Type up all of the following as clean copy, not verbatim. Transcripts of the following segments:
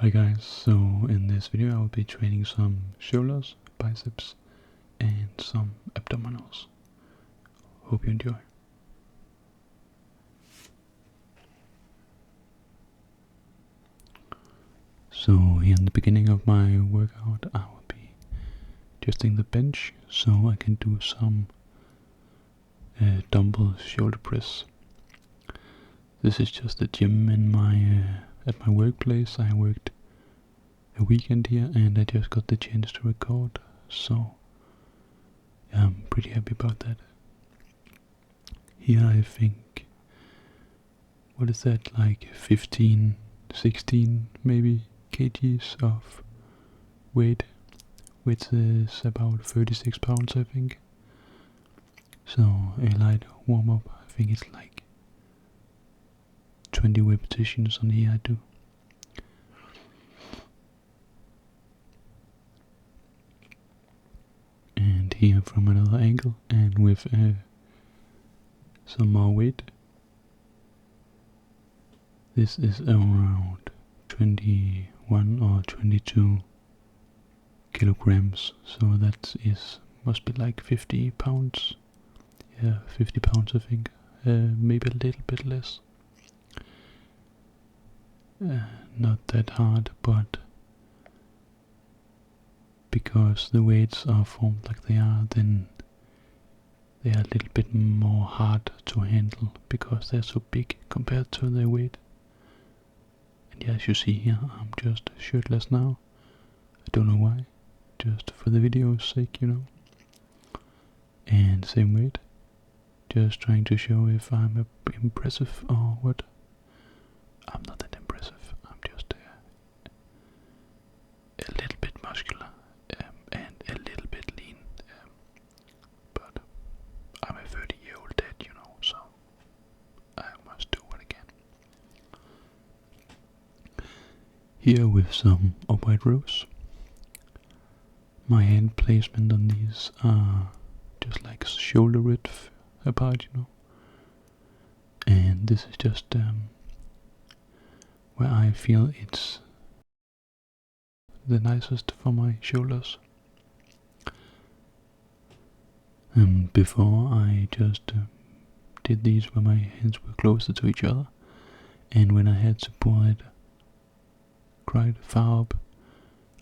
Hi guys, so in this video I will be training some shoulders, biceps and some abdominals. Hope you enjoy. So here in the beginning of my workout I will be adjusting the bench so I can do some dumbbell shoulder press. This is just the gym in my at my workplace. I worked a weekend here and I just got the chance to record, so yeah, I'm pretty happy about that. Here I think, what is that, like 15, 16 maybe kgs of weight, which is about 36 pounds I think. So a light warm up, I think it's like 20 repetitions on here I do. And here from another angle and with some more weight. This is around 21 or 22 kilograms, so that must be like 50 pounds. Yeah, 50 pounds I think, maybe a little bit less. Not that hard, but because the weights are formed like they are, then they are a little bit more hard to handle because they're so big compared to their weight. And yeah, as you see here, I'm just shirtless now. I don't know why, just for the video's sake, you know. And same weight, just trying to show if I'm impressive or what. I'm not that impressive, I'm just a little bit muscular and a little bit lean, but I'm a 30-year-old dad, you know, so I must do it again. Here with some upright rows. My hand placement on these are just like shoulder width apart, you know. And this is just where I feel it's the nicest for my shoulders. Before I just did these where my hands were closer to each other, and when I had to pull it quite far up,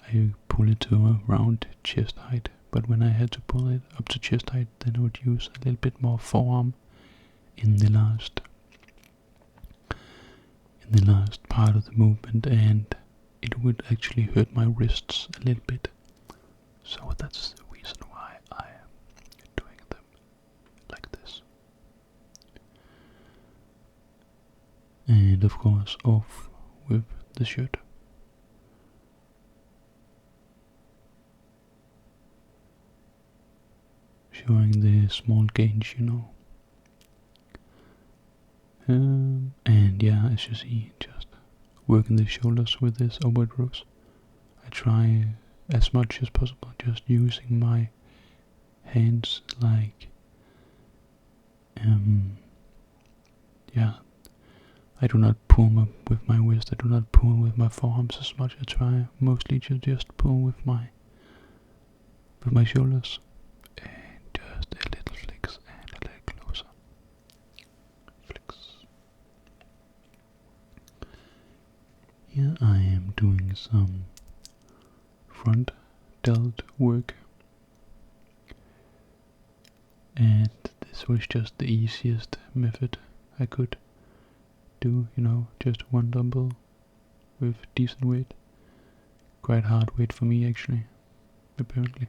I pull it to around chest height. But when I had to pull it up to chest height, then I would use a little bit more forearm in the last part of the movement, and it would actually hurt my wrists a little bit. So that's the reason why I am doing them like this. And of course off with the shirt. Showing the small gains, you know. And yeah, as you see, just working the shoulders with this upward rows. I try as much as possible just using my hands, like yeah, I do not pull with my wrist, I do not pull with my forearms as much. I try mostly to just pull with my shoulders, and just a little flex and a little closer. Flex. Here I am doing some front delt work, and this was just the easiest method I could do, you know, just one dumbbell with decent weight. Quite hard weight for me actually, apparently.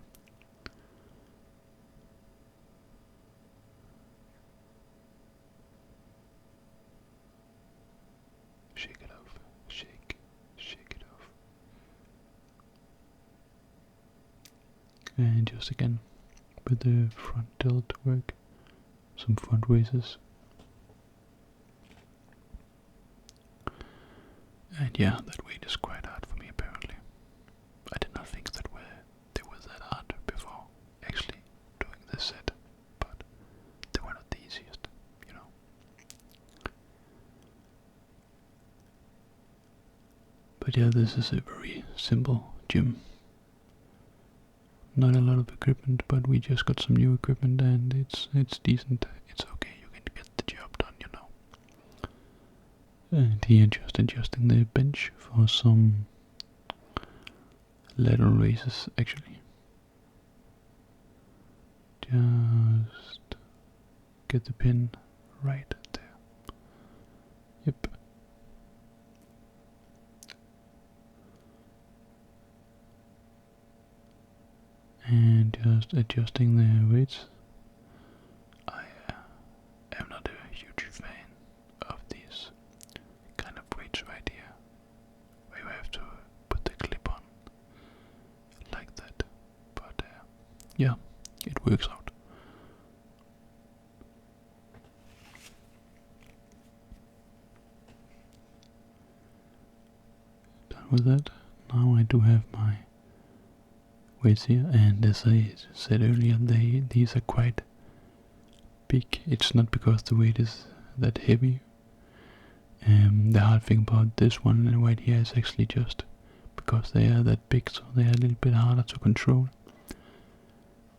Shake it off, shake it off. And just again with the front delt work, some front raises. And yeah, that weight is quite hard for me apparently. I did not think that they were that hard before actually doing this set, but they were not the easiest, you know. But But yeah, this is a very simple gym. Not a lot of equipment, but we just got some new equipment and it's decent. It's okay, you can get the job done, you know. And here just adjusting the bench for some lateral raises actually. Just get the pin right there. Yep. And just adjusting the weights. I am not a huge fan of these kind of weights right here, where you have to put the clip on like that. But yeah, it works out. Done with that. Now I do have my weights here, and as I said earlier, these are quite big. It's not because the weight is that heavy. The hard thing about this one right here is actually just because they are that big, so they are a little bit harder to control.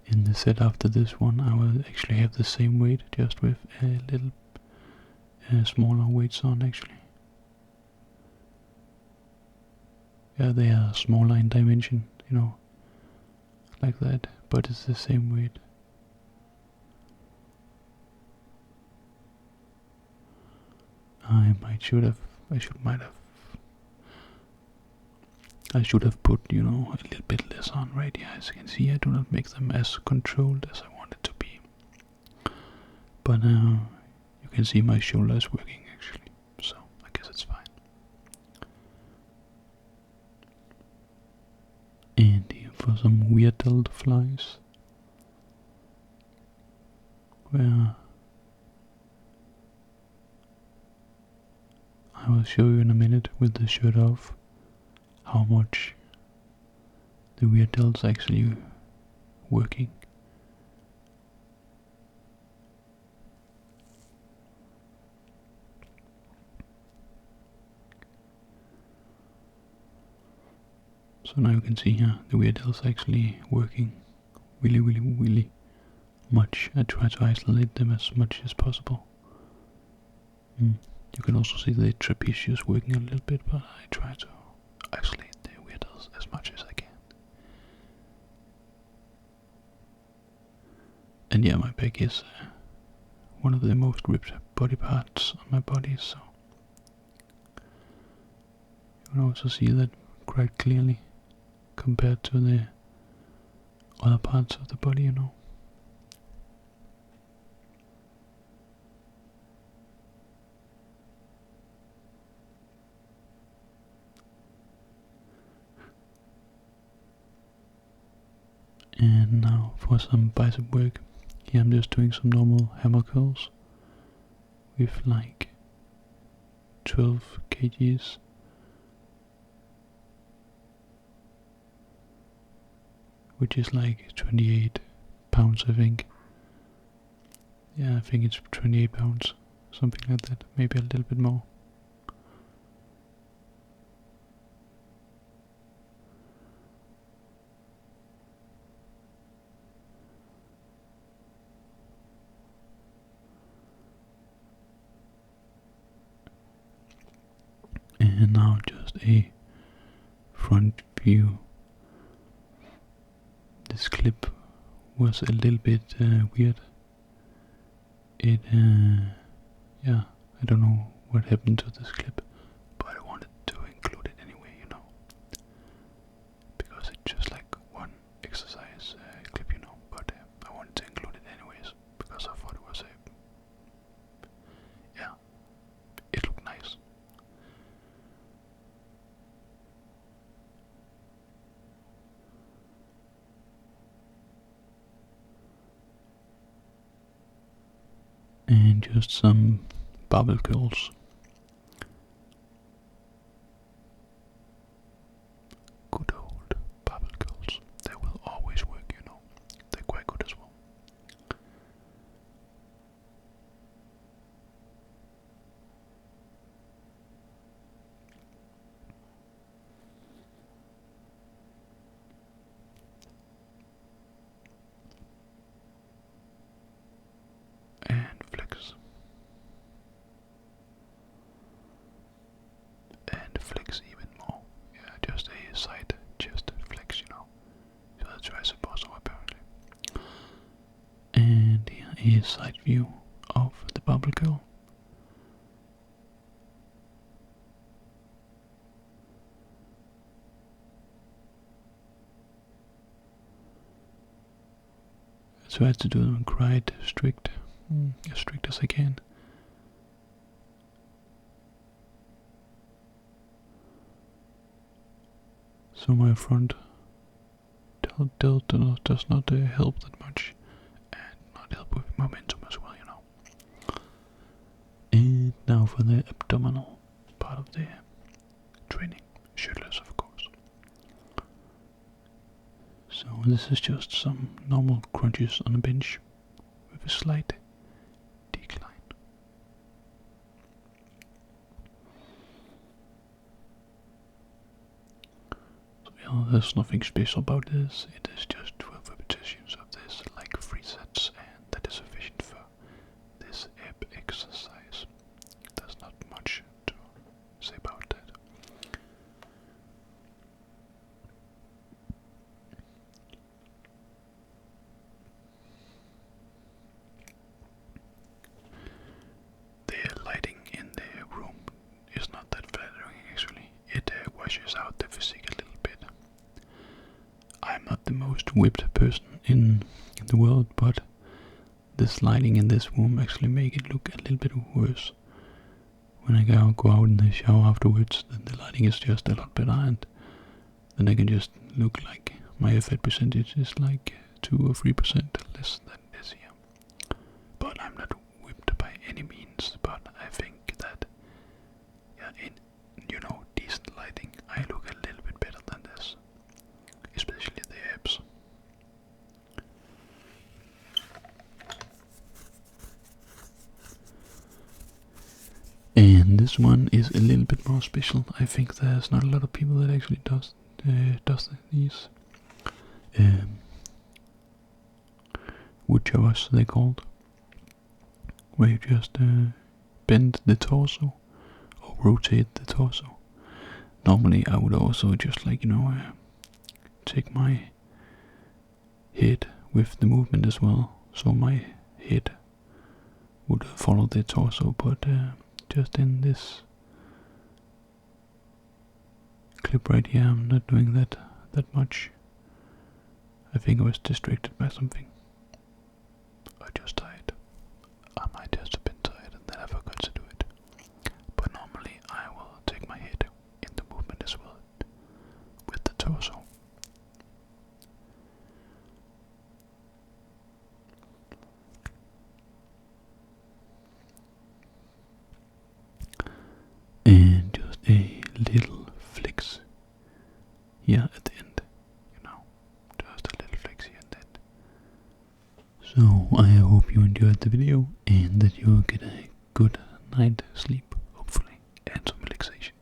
In the set after this one, I will actually have the same weight, just with a little smaller weights on actually. Yeah, they are smaller in dimension, you know, like that, but it's the same weight. I should have put, you know, a little bit less on right here. As you can see, I do not make them as controlled as I want it to be. But you can see my shoulder is working actually, so I guess it's fine. And here for some weird delt flies, where I will show you in a minute with the shirt off how much the weird delt's actually working. So now you can see here the weird delt's actually working really much. I try to isolate them as much as possible. You can also see the trapezius working a little bit, but I try to isolate the weird delts as much as I can. And yeah, my back is one of the most ripped body parts on my body, so you can also see that quite clearly compared to the other parts of the body, you know. And now for some bicep work. Here I'm just doing some normal hammer curls with like 12 kgs. Which is like 28 pounds, I think. Yeah, I think it's 28 pounds, something like that, maybe a little bit more. And now just a front view. This clip was a little bit weird. Yeah, I don't know what happened to this clip, but I wanted to include it anyway, you know, because it's just like one exercise clip, you know, but I wanted to include it anyways, because I thought it was yeah, it looked nice. And just some barbell curls. Good old barbell curls. They will always work, you know. They're quite good as well. a side view of the barbell curl. So I have to do them quite strict, as strict as I can. So my front delt does not help that much, and not help with momentum as well, you know. And now for the abdominal part of the training, shirtless of course. So this is just some normal crunches on a bench with a slight decline. So yeah, there's nothing special about this. It is just 12 repetitions of this, like 3 sets, and that is sufficient for this ab exercise. There's not much to say about that. The lighting in the room is not that flattering actually. It washes out the physique a little bit. I'm not the most whipped person in the world, but this lighting in this room actually make it look a little bit worse. When I go out in the shower afterwards, then the lighting is just a lot better, and then I can just look like my fat percentage is like 2 or 3% less than this here. But I'm not whipped by any means, but I think that in decent lighting I look a little bit better than this, especially the abs. And this one is a little bit more special. I think there's not a lot of people that actually does these wood showers, they're called, where you just bend the torso or rotate the torso. Normally I would also just take my head with the movement as well, so my head would follow the torso, but just in this clip right here I'm not doing that much. I think I was distracted by something. I just tired. I might just have been tired and then I forgot to do it. But normally I will take my head in the movement as well with the torso. And just a little flex here at the end, just a little flex here at the end. So I hope you enjoyed the video and that you will get a good night sleep, hopefully, and some relaxation.